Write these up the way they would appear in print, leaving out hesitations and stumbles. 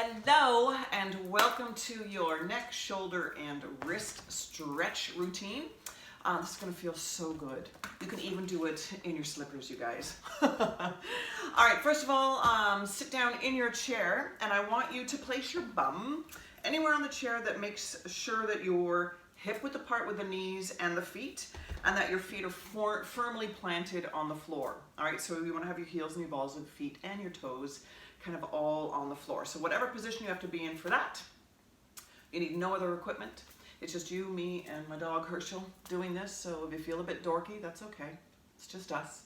Hello and welcome to your neck, shoulder, and wrist stretch routine. This is going to feel so good. You can even do it in your slippers, you guys. All right, first of all, sit down in your chair and I want you to place your bum anywhere on the chair that makes sure that your hip width apart with the knees and the feet, and that your feet are firmly planted on the floor. All right, so you want to have your heels and your balls of feet and your toes kind of all on the floor. So whatever position you have to be in for that, you need no other equipment. It's just you, me, and my dog Herschel doing this. So if you feel a bit dorky, that's okay. It's just us.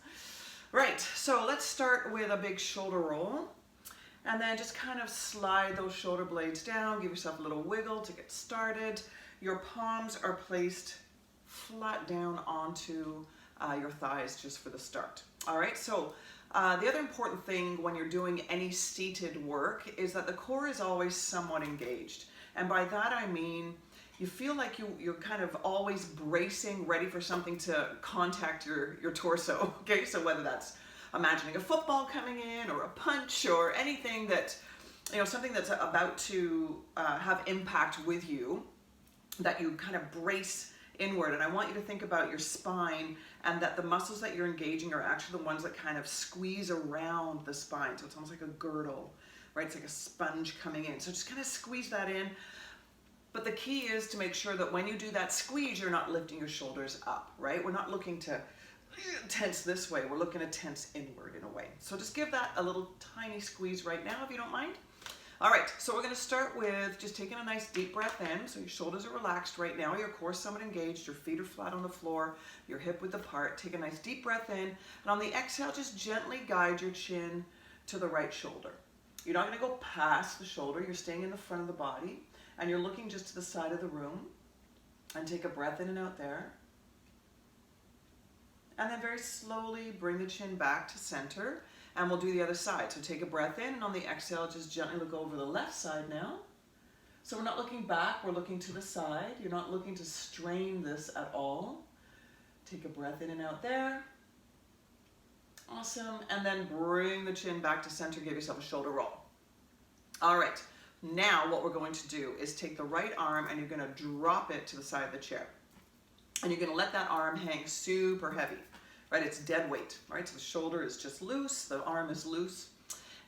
Right, so let's start with a big shoulder roll. And then just kind of slide those shoulder blades down. Give yourself a little wiggle to get started. Your palms are placed flat down onto your thighs just for the start. All right, so the other important thing when you're doing any seated work is that the core is always somewhat engaged. And by that I mean you feel like you're kind of always bracing, ready for something to contact your torso. Okay, so whether that's imagining a football coming in or a punch or anything that, you know, something that's about to have impact with you, that you kind of brace inward. And I want you to think about your spine and that the muscles that you're engaging are actually the ones that kind of squeeze around the spine. So it's almost like a girdle, right? It's like a sponge coming in. So just kind of squeeze that in. But the key is to make sure that when you do that squeeze, you're not lifting your shoulders up, right? We're not looking to tense this way. We're looking to tense inward in a way. So just give that a little tiny squeeze right now, if you don't mind. All right, so we're going to start with just taking a nice deep breath in. So your shoulders are relaxed right now, your core is somewhat engaged, your feet are flat on the floor, your hip width apart. Take a nice deep breath in, and on the exhale, just gently guide your chin to the right shoulder. You're not going to go past the shoulder, you're staying in the front of the body, and you're looking just to the side of the room. And take a breath in and out there. And then very slowly bring the chin back to center. And we'll do the other side. So take a breath in, and on the exhale, just gently look over the left side now. So we're not looking back, we're looking to the side. You're not looking to strain this at all. Take a breath in and out there. Awesome. And then bring the chin back to center, give yourself a shoulder roll. All right, now what we're going to do is take the right arm and you're gonna drop it to the side of the chair. And you're gonna let that arm hang super heavy. Right, it's dead weight, right? So the shoulder is just loose, the arm is loose.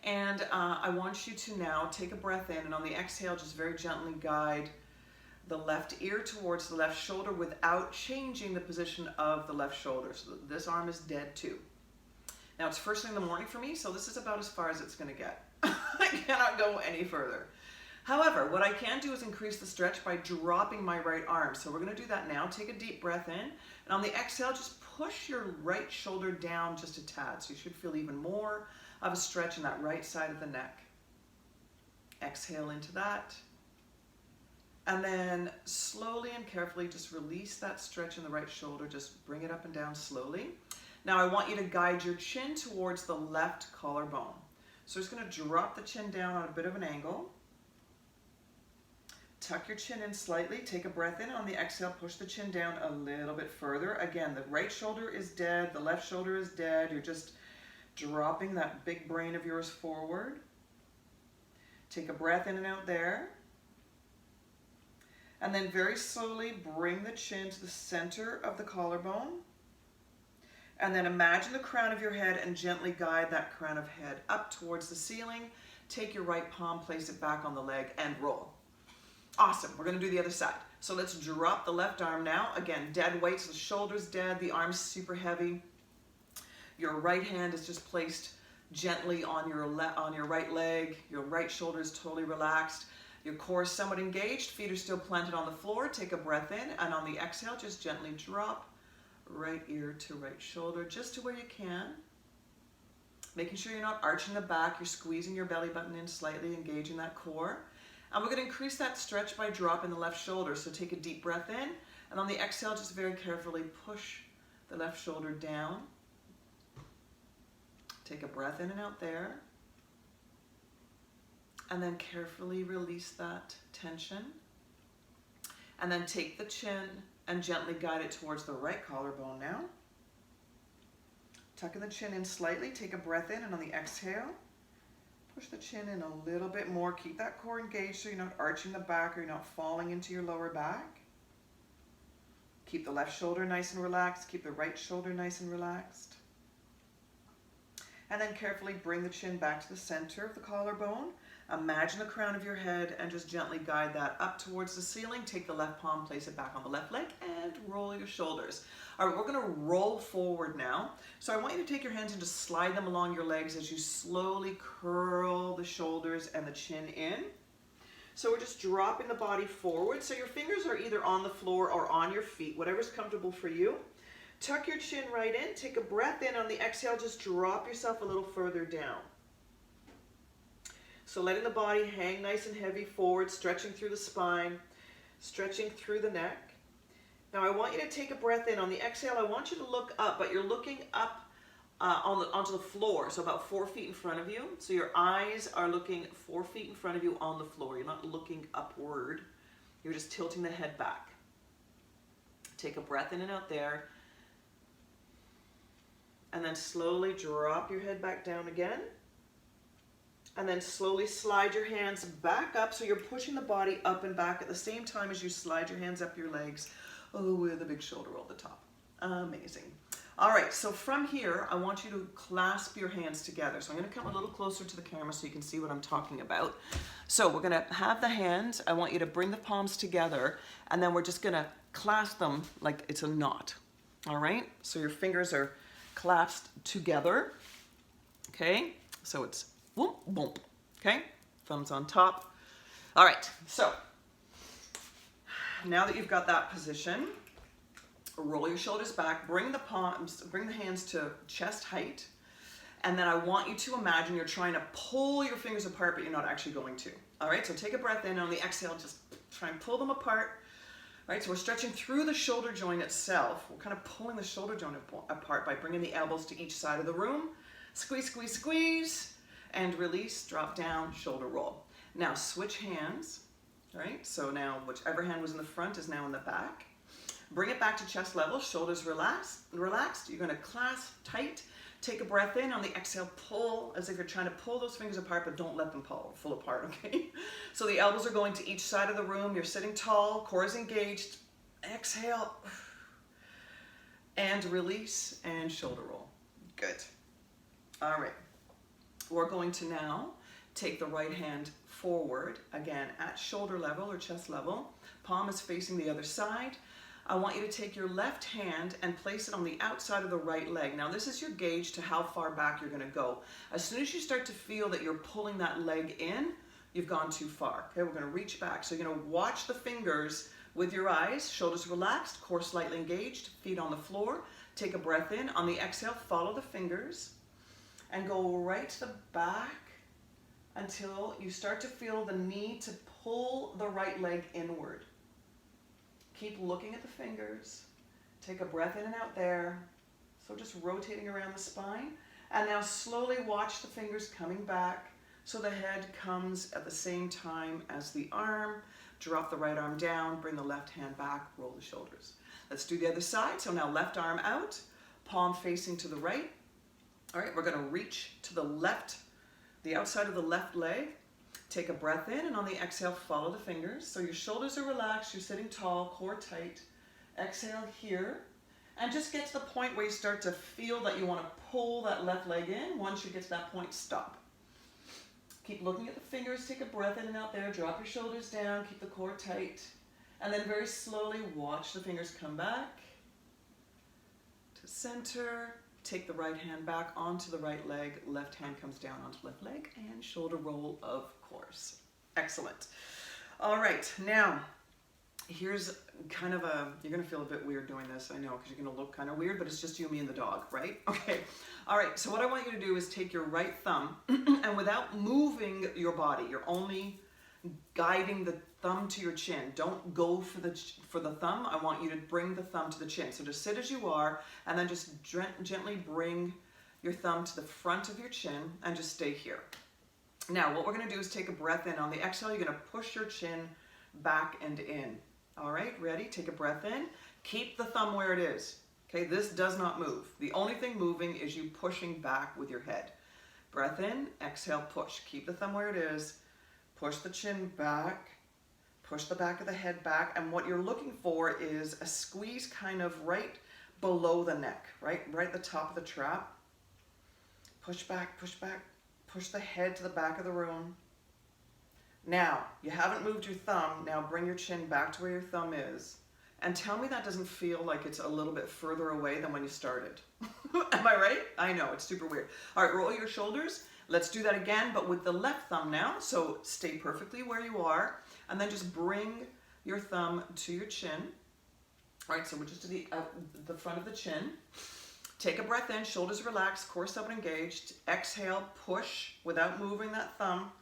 And I want you to now take a breath in, and on the exhale, just very gently guide the left ear towards the left shoulder without changing the position of the left shoulder. So this arm is dead too. Now it's first thing in the morning for me, so this is about as far as it's gonna get. I cannot go any further. However, what I can do is increase the stretch by dropping my right arm. So we're gonna do that now. Take a deep breath in, and on the exhale, just push your right shoulder down just a tad. So you should feel even more of a stretch in that right side of the neck. Exhale into that. And then slowly and carefully just release that stretch in the right shoulder. Just bring it up and down slowly. Now I want you to guide your chin towards the left collarbone. So just gonna drop the chin down on a bit of an angle. Tuck your chin in slightly, take a breath in. On the exhale, push the chin down a little bit further. Again, the right shoulder is dead, the left shoulder is dead. You're just dropping that big brain of yours forward. Take a breath in and out there. And then very slowly bring the chin to the center of the collarbone. And then imagine the crown of your head and gently guide that crown of head up towards the ceiling. Take your right palm, place it back on the leg, and roll. Awesome, we're gonna do the other side. So let's drop the left arm now. Again, dead weight, so the shoulder's dead, the arm's super heavy. Your right hand is just placed gently on your right leg. Your right shoulder is totally relaxed. Your core is somewhat engaged, feet are still planted on the floor. Take a breath in, and on the exhale, just gently drop right ear to right shoulder, just to where you can. Making sure you're not arching the back, you're squeezing your belly button in slightly, engaging that core. And we're going to increase that stretch by dropping the left shoulder. So take a deep breath in, and on the exhale, just very carefully push the left shoulder down. Take a breath in and out there. And then carefully release that tension. And then take the chin and gently guide it towards the right collarbone now. Tucking the chin in slightly, take a breath in, and on the exhale, Push the chin in a little bit more. Keep that core engaged so you're not arching the back or you're not falling into your lower back. Keep the left shoulder nice and relaxed. Keep the right shoulder nice and relaxed. And then carefully bring the chin back to the center of the collarbone. Imagine the crown of your head and just gently guide that up towards the ceiling. Take the left palm, place it back on the left leg, and roll your shoulders. All right, we're gonna roll forward now. So I want you to take your hands and just slide them along your legs as you slowly curl the shoulders and the chin in. So we're just dropping the body forward. So your fingers are either on the floor or on your feet, whatever's comfortable for you. Tuck your chin right in. Take a breath in. On the exhale, just drop yourself a little further down. So letting the body hang nice and heavy forward, stretching through the spine, stretching through the neck. Now I want you to take a breath in. On the exhale, I want you to look up, but you're looking up onto the floor, so about 4 feet in front of you. So your eyes are looking 4 feet in front of you on the floor. You're not looking upward. You're just tilting the head back. Take a breath in and out there. And then slowly drop your head back down again. And then slowly slide your hands back up so you're pushing the body up and back at the same time as you slide your hands up your legs. Oh, with a big shoulder roll at the top. Amazing. All right, so from here, I want you to clasp your hands together. So I'm gonna come a little closer to the camera so you can see what I'm talking about. So we're gonna have the hands. I want you to bring the palms together, and then we're just gonna clasp them like it's a knot. All right, so your fingers are clasped together. Okay, so it's whoop, boom. Okay, thumbs on top. All right, so now that you've got that position, roll your shoulders back, bring the hands to chest height, and then I want you to imagine you're trying to pull your fingers apart, but you're not actually going to. All right, so take a breath in, and on the exhale, just try and pull them apart. All right, so we're stretching through the shoulder joint itself. We're kind of pulling the shoulder joint apart by bringing the elbows to each side of the room. Squeeze, squeeze, squeeze, and release, drop down, shoulder roll. Now switch hands. Right, so now whichever hand was in the front is now in the back. Bring it back to chest level, shoulders relaxed. You're gonna clasp tight. Take a breath in. On the exhale, pull as if you're trying to pull those fingers apart, but don't let them pull apart, okay? So the elbows are going to each side of the room. You're sitting tall, core is engaged. Exhale, and release, and shoulder roll. Good. All right, we're going to now take the right hand forward, again at shoulder level or chest level. Palm is facing the other side. I want you to take your left hand and place it on the outside of the right leg. Now this is your gauge to how far back you're gonna go. As soon as you start to feel that you're pulling that leg in, you've gone too far. Okay, we're gonna reach back. So you're gonna watch the fingers with your eyes, shoulders relaxed, core slightly engaged, feet on the floor. Take a breath in. On the exhale, follow the fingers and go right to the back until you start to feel the need to pull the right leg inward. Keep looking at the fingers. Take a breath in and out there. So just rotating around the spine. And now slowly watch the fingers coming back so the head comes at the same time as the arm. Drop the right arm down, bring the left hand back, roll the shoulders. Let's do the other side. So now left arm out, palm facing to the right. All right, we're gonna reach to the left, the outside of the left leg. Take a breath in, and on the exhale, follow the fingers. So your shoulders are relaxed, you're sitting tall, core tight. Exhale here, and just get to the point where you start to feel that you want to pull that left leg in. Once you get to that point, stop. Keep looking at the fingers, take a breath in and out there, drop your shoulders down, keep the core tight, and then very slowly watch the fingers come back to center. Take the right hand back onto the right leg, left hand comes down onto left leg, and shoulder roll, of course. Excellent. All right, now here's kind of you're gonna feel a bit weird doing this, I know, because you're gonna look kind of weird, but it's just you, me, and the dog, right? Okay, all right, so what I want you to do is take your right thumb, and without moving your body, you're only guiding the thumb to your chin. Don't go for the thumb. I want you to bring the thumb to the chin. So just sit as you are, and then just gently bring your thumb to the front of your chin, and just stay here. Now, what we're gonna do is take a breath in. On the exhale, you're gonna push your chin back and in. All right, ready? Take a breath in. Keep the thumb where it is. Okay, this does not move. The only thing moving is you pushing back with your head. Breath in, exhale, push. Keep the thumb where it is. Push the chin back. Push the back of the head back. And what you're looking for is a squeeze kind of right below the neck, right at the top of the trap. Push back, push back. Push the head to the back of the room. Now, you haven't moved your thumb. Now bring your chin back to where your thumb is. And tell me that doesn't feel like it's a little bit further away than when you started. Am I right? I know, it's super weird. All right, roll your shoulders. Let's do that again, but with the left thumb now. So stay perfectly where you are, and then just bring your thumb to your chin. All right, so we're just to the front of the chin. Take a breath in, shoulders relaxed, core seven engaged. Exhale, push without moving that thumb.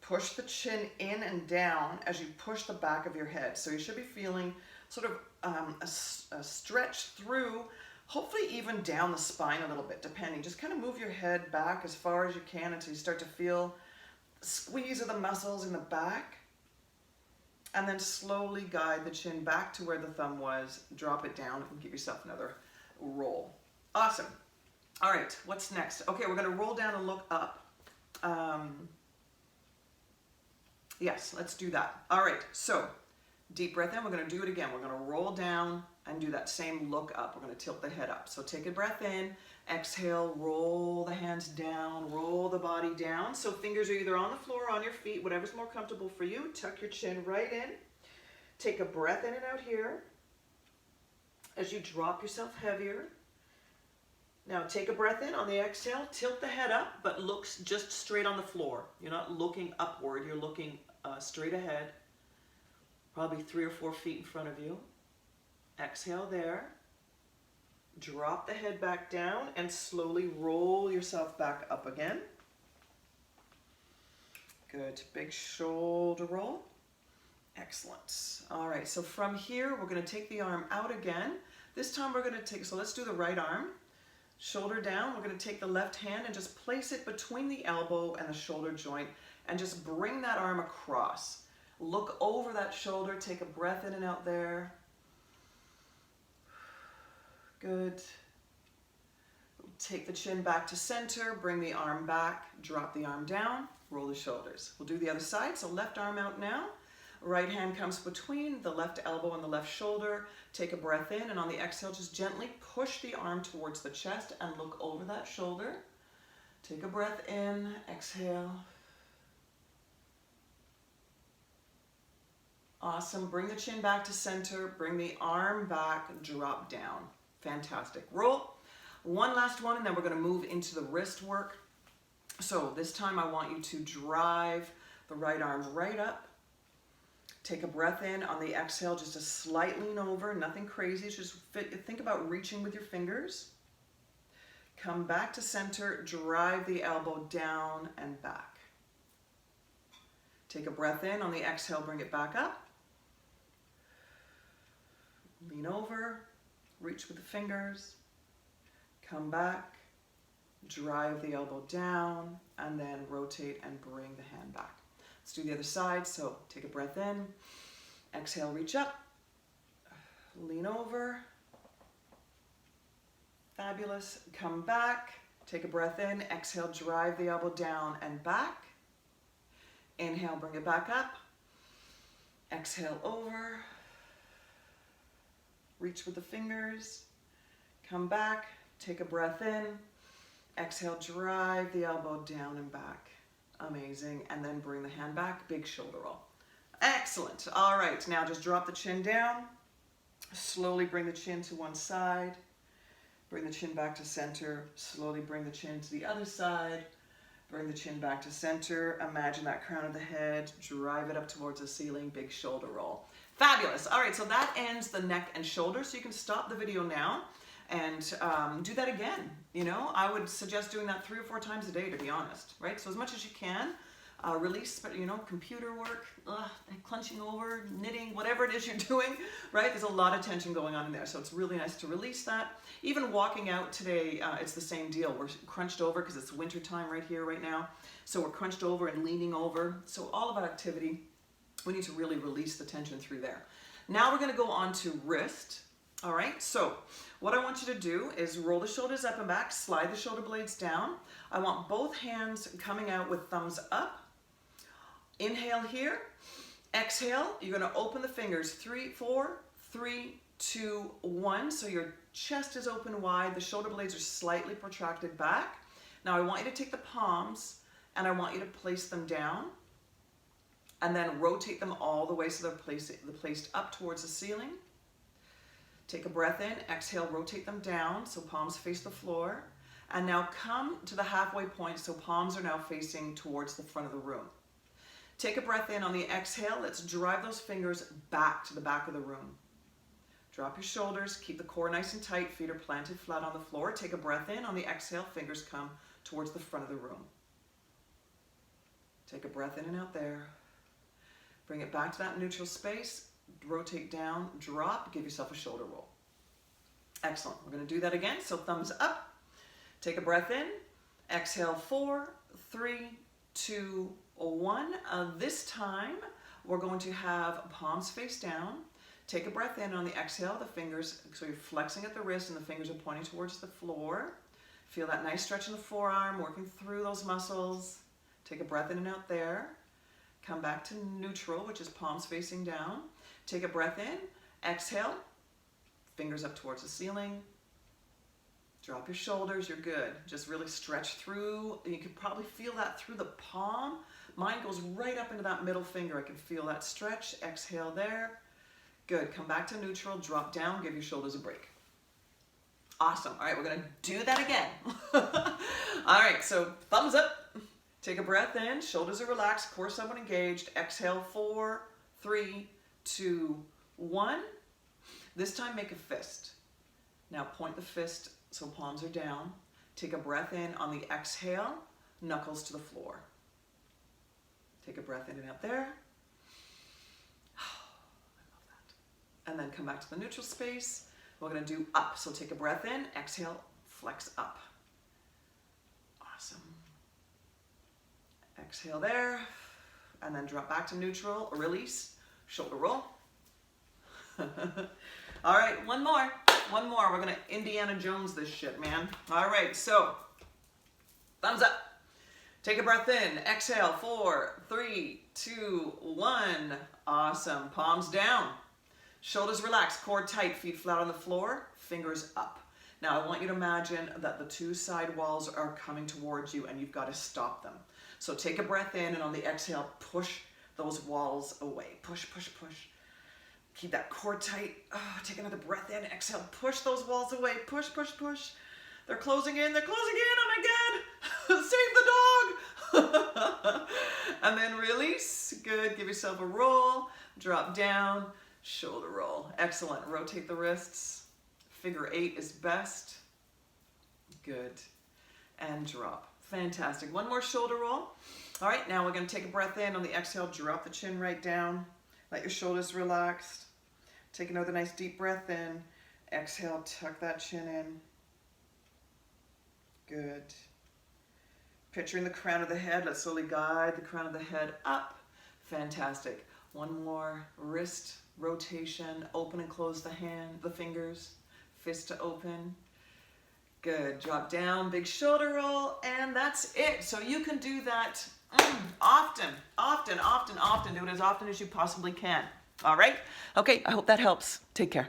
Push the chin in and down as you push the back of your head. So you should be feeling sort of a stretch through, hopefully even down the spine a little bit, depending. Just kind of move your head back as far as you can until you start to feel squeeze of the muscles in the back. And then slowly guide the chin back to where the thumb was. Drop it down and give yourself another roll. Awesome. All right, what's next? Okay, we're going to roll down and look up. Yes, let's do that. All right, so deep breath in. We're going to do it again. We're going to roll down and do that same look up. We're going to tilt the head up. So take a breath in, exhale, roll the hands down, roll the body down. So fingers are either on the floor or on your feet, whatever's more comfortable for you. Tuck your chin right in. Take a breath in and out here as you drop yourself heavier. Now take a breath in on the exhale, tilt the head up, but looks just straight on the floor. You're not looking upward, you're looking straight ahead, probably 3 or 4 feet in front of you. Exhale there. Drop the head back down and slowly roll yourself back up again. Good, big shoulder roll. Excellent. All right, so from here, we're gonna take the arm out again. This time we're gonna take, so let's do the right arm. Shoulder down, we're going to take the left hand and just place it between the elbow and the shoulder joint and just bring that arm across. Look over that shoulder, take a breath in and out there. Good. Take the chin back to center, bring the arm back, drop the arm down, roll the shoulders. We'll do the other side, so left arm out now. Right hand comes between the left elbow and the left shoulder. Take a breath in, and on the exhale, just gently push the arm towards the chest and look over that shoulder. Take a breath in, exhale. Awesome. Bring the chin back to center. Bring the arm back, drop down. Fantastic. Roll. One last one, and then we're going to move into the wrist work. So this time I want you to drive the right arm right up. Take a breath in on the exhale, just a slight lean over, nothing crazy. Just think about reaching with your fingers. Come back to center, drive the elbow down and back. Take a breath in on the exhale, bring it back up. Lean over, reach with the fingers. Come back, drive the elbow down, and then rotate and bring the hand back. Let's do the other side. So take a breath in, exhale, reach up, lean over. Fabulous. Come back, take a breath in, exhale, drive the elbow down and back. Inhale, bring it back up. Exhale over. Reach with the fingers. Come back, take a breath in. Exhale, drive the elbow down and back. Amazing. And then bring the hand back, big shoulder roll. Excellent. All right, now just drop the chin down. Slowly bring the chin to one side. Bring the chin back to center. Slowly bring the chin to the other side. Bring the chin back to center. Imagine that crown of the head. Drive it up towards the ceiling, big shoulder roll. Fabulous. All right, so that ends the neck and shoulder. So you can stop the video now and do that again. You know, I would suggest doing that 3 or 4 times a day, to be honest, right? So as much as you can, release, you know, computer work, clenching over, knitting, whatever it is you're doing, right? There's a lot of tension going on in there. So it's really nice to release that. Even walking out today, it's the same deal. We're crunched over because it's winter time right here, right now. So we're crunched over and leaning over. So all of our activity, we need to really release the tension through there. Now we're going to go on to wrist. All right, so what I want you to do is roll the shoulders up and back, slide the shoulder blades down. I want both hands coming out with thumbs up. Inhale here, exhale, you're gonna open the fingers, 3, 4, 3, 2, 1. So your chest is open wide, the shoulder blades are slightly protracted back. Now I want you to take the palms and I want you to place them down and then rotate them all the way so they're placed up towards the ceiling. Take a breath in, exhale, rotate them down so palms face the floor. And now come to the halfway point so palms are now facing towards the front of the room. Take a breath in on the exhale. Let's drive those fingers back to the back of the room. Drop your shoulders, keep the core nice and tight, feet are planted flat on the floor. Take a breath in on the exhale, fingers come towards the front of the room. Take a breath in and out there. Bring it back to that neutral space, rotate down, drop, give yourself a shoulder roll. Excellent, we're gonna do that again, so thumbs up. Take a breath in, exhale, 4, 3, 2, 1. This time, we're going to have palms face down. Take a breath in on the exhale, the fingers, so you're flexing at the wrist and the fingers are pointing towards the floor. Feel that nice stretch in the forearm, working through those muscles. Take a breath in and out there. Come back to neutral, which is palms facing down. Take a breath in, exhale, fingers up towards the ceiling. Drop your shoulders, you're good. Just really stretch through. You can probably feel that through the palm. Mine goes right up into that middle finger. I can feel that stretch. Exhale there. Good, come back to neutral, drop down, give your shoulders a break. Awesome, all right, we're gonna do that again. All right, so thumbs up. Take a breath in, shoulders are relaxed, core somewhat engaged. Exhale, 4, 3, 2, 1. This time make a fist. Now point the fist so palms are down. Take a breath in on the exhale, knuckles to the floor. Take a breath in and out there. I love that. And then come back to the neutral space. We're gonna do up. So take a breath in, exhale, flex up. Awesome. Exhale there, and then drop back to neutral, release, shoulder roll. All right, one more. We're gonna Indiana Jones this shit, man. All right, so thumbs up. Take a breath in, exhale, 4, 3, 2, 1. Awesome, palms down. Shoulders relaxed, core tight, feet flat on the floor, fingers up. Now I want you to imagine that the two side walls are coming towards you and you've got to stop them. So take a breath in and on the exhale, push those walls away. Push, push, push. Keep that core tight. Oh, take another breath in, exhale, push those walls away. Push, push, push. They're closing in, oh my God. Save the dog. And then release, good. Give yourself a roll, drop down, shoulder roll. Excellent, rotate the wrists. Figure 8 is best. Good, and drop. Fantastic. One more shoulder roll. All right, now we're going to take a breath in. On the exhale, drop the chin right down. Let your shoulders relax. Take another nice deep breath in. Exhale, tuck that chin in. Good. Picturing the crown of the head. Let's slowly guide the crown of the head up. Fantastic. One more wrist rotation. Open and close the hand, the fingers. Fist to open. Good, drop down, big shoulder roll, and that's it. So you can do that often. Do it as often as you possibly can. All right? Okay, I hope that helps. Take care.